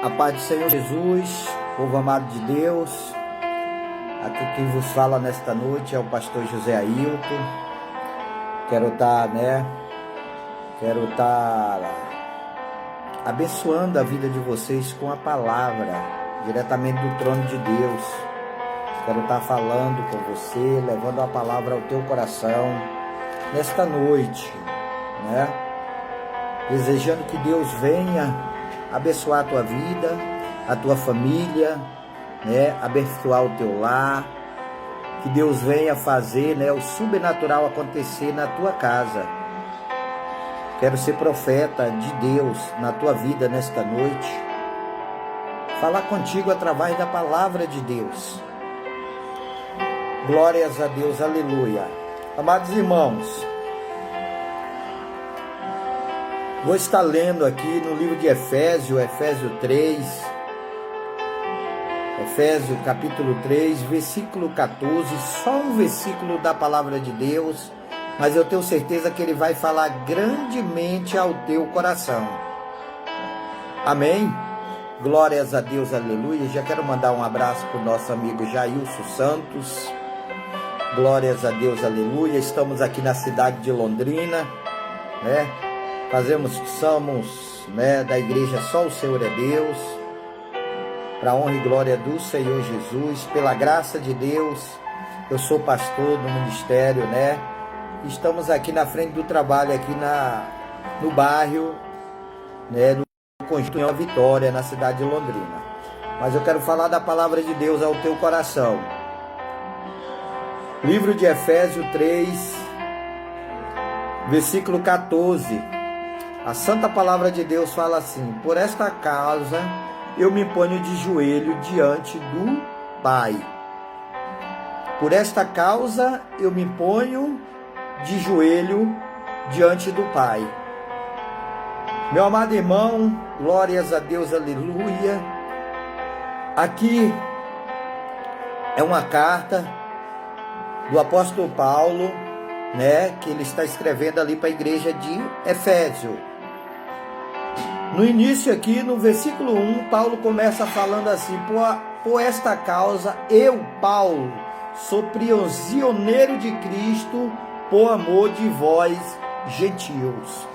A paz do Senhor Jesus, povo amado de Deus. Aqui quem vos fala nesta noite é o pastor José Ailton. Quero estar abençoando a vida de vocês com a palavra, diretamente do trono de Deus. Quero estar falando com você, levando a palavra ao teu coração nesta noite, desejando que Deus venha abençoar a tua vida, a tua família, abençoar o teu lar, que Deus venha fazer, o sobrenatural acontecer na tua casa. Quero ser profeta de Deus na tua vida nesta noite, falar contigo através da palavra de Deus. Glórias a Deus, aleluia. Amados irmãos, vou estar lendo aqui no livro de Efésio 3, Efésio capítulo 3, versículo 14, só um versículo da palavra de Deus, mas eu tenho certeza que ele vai falar grandemente ao teu coração. Amém? Glórias a Deus, aleluia. Já quero mandar um abraço para o nosso amigo Jailson Santos. Glórias a Deus, aleluia. Estamos aqui na cidade de Londrina, somos da igreja Só o Senhor é Deus, para a honra e glória do Senhor Jesus, pela graça de Deus. Eu sou pastor do ministério, Estamos aqui na frente do trabalho, aqui no bairro, do Conjunto Vitória, na cidade de Londrina. Mas eu quero falar da palavra de Deus ao teu coração. Livro de Efésios 3, versículo 14. A santa palavra de Deus fala assim: por esta causa eu me ponho de joelho diante do Pai. Por esta causa eu me ponho de joelho diante do Pai. Meu amado irmão, glórias a Deus, aleluia. Aqui é uma carta do apóstolo Paulo, que ele está escrevendo ali para a igreja de Efésio. No início aqui, no versículo 1, Paulo começa falando assim: por esta causa, eu, Paulo, sou prisioneiro de Cristo, por amor de vós, gentios.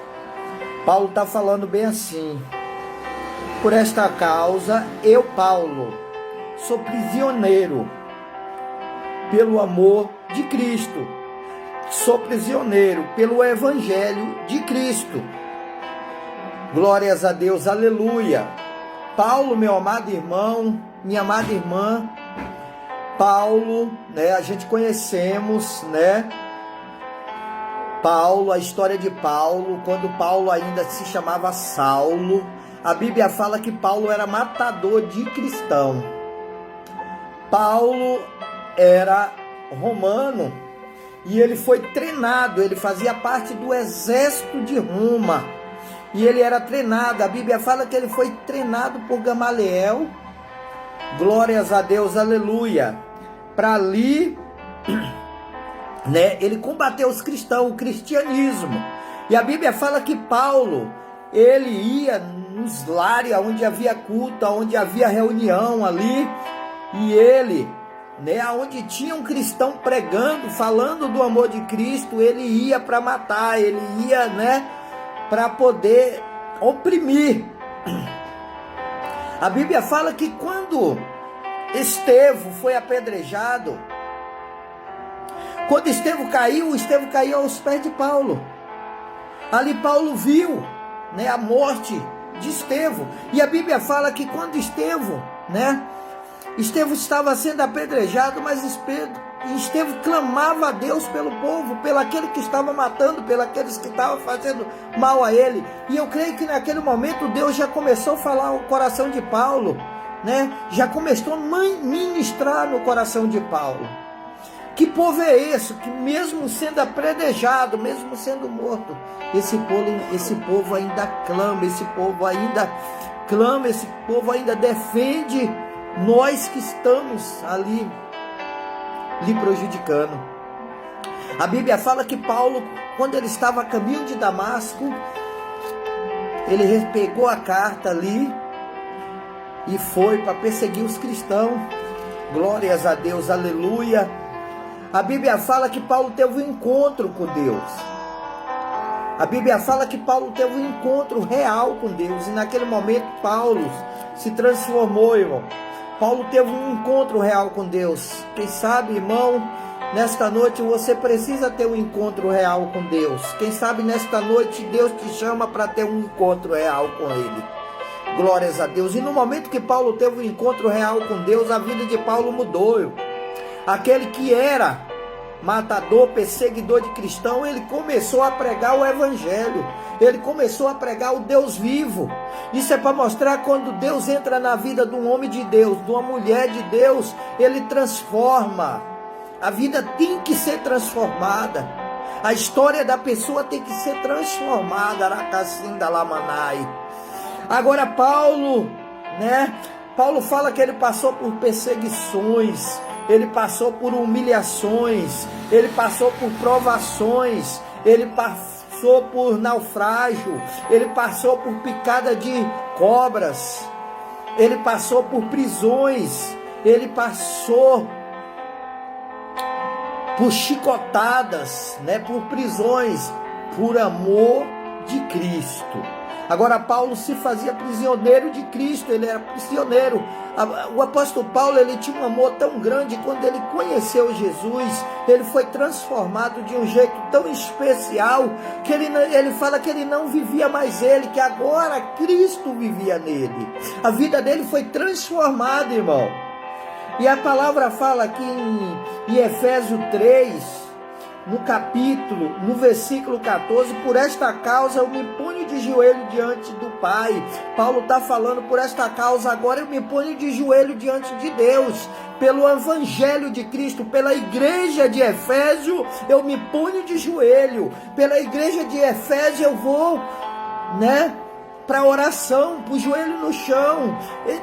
Paulo está falando bem assim: por esta causa, eu, Paulo, sou prisioneiro, pelo amor de Cristo. Sou prisioneiro pelo evangelho de Cristo. Glórias a Deus, aleluia. Paulo, meu amado irmão, minha amada irmã, Paulo, a gente conhecemos, Paulo, a história de Paulo, quando Paulo ainda se chamava Saulo. A Bíblia fala que Paulo era matador de cristão. Paulo era romano e ele foi treinado, ele fazia parte do exército de Roma e ele era treinado. A Bíblia fala que ele foi treinado por Gamaliel, glórias a Deus, aleluia, para ali, ele combateu os cristãos, o cristianismo. E a Bíblia fala que Paulo, ele ia nos lares onde havia culto, onde havia reunião ali, e ele, onde tinha um cristão pregando, falando do amor de Cristo, ele ia para matar, ele ia, para poder oprimir. A Bíblia fala que quando Estevão foi apedrejado, quando Estevão caiu aos pés de Paulo. Ali Paulo viu, a morte de Estevão. E a Bíblia fala que quando Estevão estava sendo apedrejado, mas Estevão clamava a Deus pelo povo, pelo aquele que estava matando, pelo aqueles que estavam fazendo mal a ele. E eu creio que naquele momento Deus já começou a falar ao coração de Paulo, já começou a ministrar no coração de Paulo. Que povo é esse que mesmo sendo apedrejado, mesmo sendo morto, esse povo ainda clama, esse povo ainda defende nós que estamos ali lhe prejudicando. A Bíblia fala que Paulo, quando ele estava a caminho de Damasco, ele pegou a carta ali e foi para perseguir os cristãos. Glórias a Deus, aleluia. A Bíblia fala que Paulo teve um encontro com Deus. A Bíblia fala que Paulo teve um encontro real com Deus. E naquele momento Paulo se transformou, irmão. Paulo teve um encontro real com Deus. Quem sabe, irmão, nesta noite você precisa ter um encontro real com Deus. Quem sabe nesta noite Deus te chama para ter um encontro real com Ele. Glórias a Deus. E no momento que Paulo teve um encontro real com Deus, a vida de Paulo mudou. Aquele que era matador, perseguidor de cristão, ele começou a pregar o evangelho. Ele começou a pregar o Deus vivo. Isso é para mostrar quando Deus entra na vida de um homem de Deus, de uma mulher de Deus, ele transforma. A vida tem que ser transformada. A história da pessoa tem que ser transformada. Aracacinda Lamanai. Agora Paulo, Paulo fala que ele passou por perseguições, ele passou por humilhações, ele passou por provações, ele passou por naufrágio, ele passou por picada de cobras, ele passou por prisões, ele passou por chicotadas, por prisões, por amor de Cristo. Agora Paulo se fazia prisioneiro de Cristo, ele era prisioneiro. O apóstolo Paulo, ele tinha um amor tão grande, quando ele conheceu Jesus, ele foi transformado de um jeito tão especial, que ele fala que ele não vivia mais ele, que agora Cristo vivia nele. A vida dele foi transformada, irmão. E a palavra fala aqui em Efésios 3, no versículo 14, por esta causa eu me ponho de joelho diante do Pai. Paulo está falando, por esta causa agora eu me ponho de joelho diante de Deus, pelo evangelho de Cristo, pela igreja de Efésio, eu me ponho de joelho, pela igreja de Efésio eu vou, para oração, para o joelho no chão.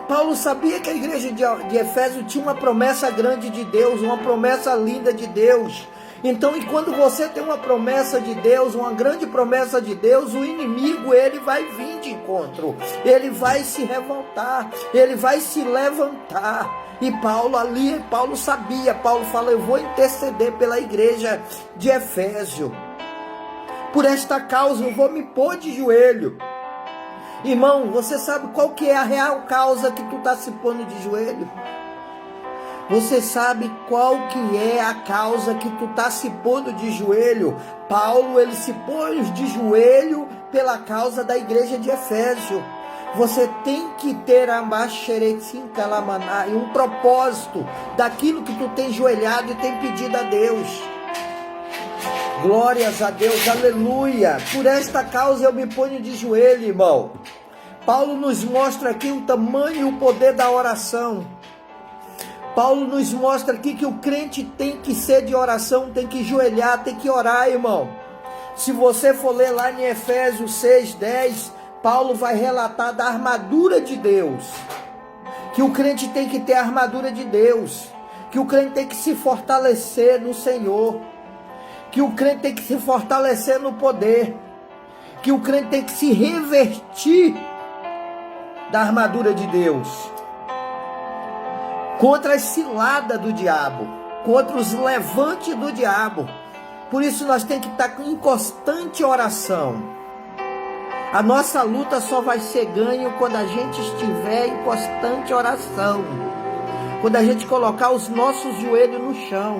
Paulo sabia que a igreja de Efésio tinha uma promessa grande de Deus, uma promessa linda de Deus. Então, e quando você tem uma promessa de Deus, uma grande promessa de Deus, o inimigo, ele vai vir de encontro, ele vai se revoltar, ele vai se levantar. E Paulo sabia, Paulo fala, eu vou interceder pela igreja de Efésio. Por esta causa eu vou me pôr de joelho. Irmão, você sabe qual que é a real causa que tu está se pondo de joelho? Você sabe qual que é a causa que tu está se pondo de joelho? Paulo, ele se pôs de joelho pela causa da igreja de Efésio. Você tem que ter um propósito daquilo que tu tem joelhado e tem pedido a Deus. Glórias a Deus, aleluia. Por esta causa eu me ponho de joelho, irmão. Paulo nos mostra aqui o tamanho e o poder da oração. Paulo nos mostra aqui que o crente tem que ser de oração, tem que joelhar, tem que orar, irmão. Se você for ler lá em Efésios 6:10, Paulo vai relatar da armadura de Deus. Que o crente tem que ter a armadura de Deus. Que o crente tem que se fortalecer no Senhor. Que o crente tem que se fortalecer no poder. Que o crente tem que se revestir da armadura de Deus. Contra as ciladas do diabo, contra os levantes do diabo. Por isso nós temos que estar em constante oração. A nossa luta só vai ser ganho quando a gente estiver em constante oração. Quando a gente colocar os nossos joelhos no chão.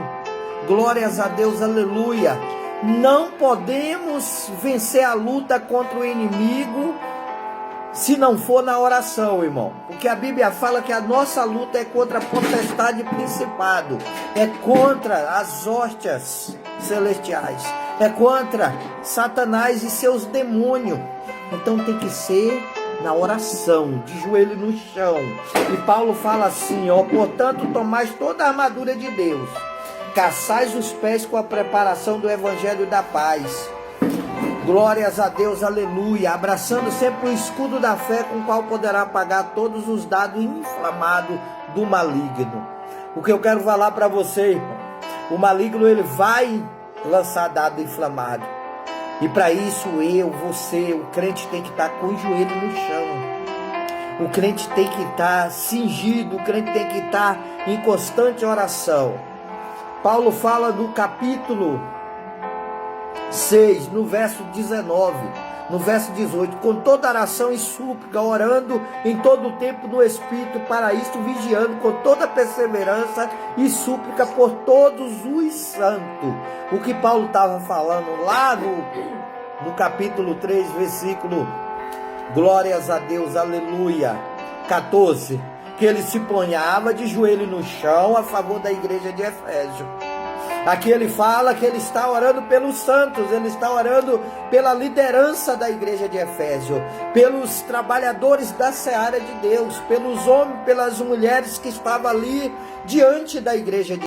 Glórias a Deus, aleluia. Não podemos vencer a luta contra o inimigo se não for na oração, irmão. Porque a Bíblia fala que a nossa luta é contra a potestade e principado. É contra as hóstias celestiais. É contra Satanás e seus demônios. Então tem que ser na oração, de joelho no chão. E Paulo fala assim, portanto, tomais toda a armadura de Deus. Caçais os pés com a preparação do evangelho da paz. Glórias a Deus, aleluia. Abraçando sempre o escudo da fé, com o qual poderá apagar todos os dados inflamados do maligno. O que eu quero falar para você, irmão, o maligno, ele vai lançar dado inflamado. E para isso você, o crente, tem que estar com o joelho no chão. O crente tem que estar cingido, o crente tem que estar em constante oração. Paulo fala no capítulo 6, no verso 19, no verso 18, com toda oração e súplica, orando em todo o tempo no Espírito, para isto vigiando com toda perseverança e súplica por todos os santos. O que Paulo estava falando lá no capítulo 3, versículo, glórias a Deus, aleluia, 14, que ele se ponhava de joelho no chão a favor da igreja de Efésio. Aqui ele fala que ele está orando pelos santos, ele está orando pela liderança da igreja de Efésio, pelos trabalhadores da seara de Deus, pelos homens, pelas mulheres que estavam ali diante da igreja de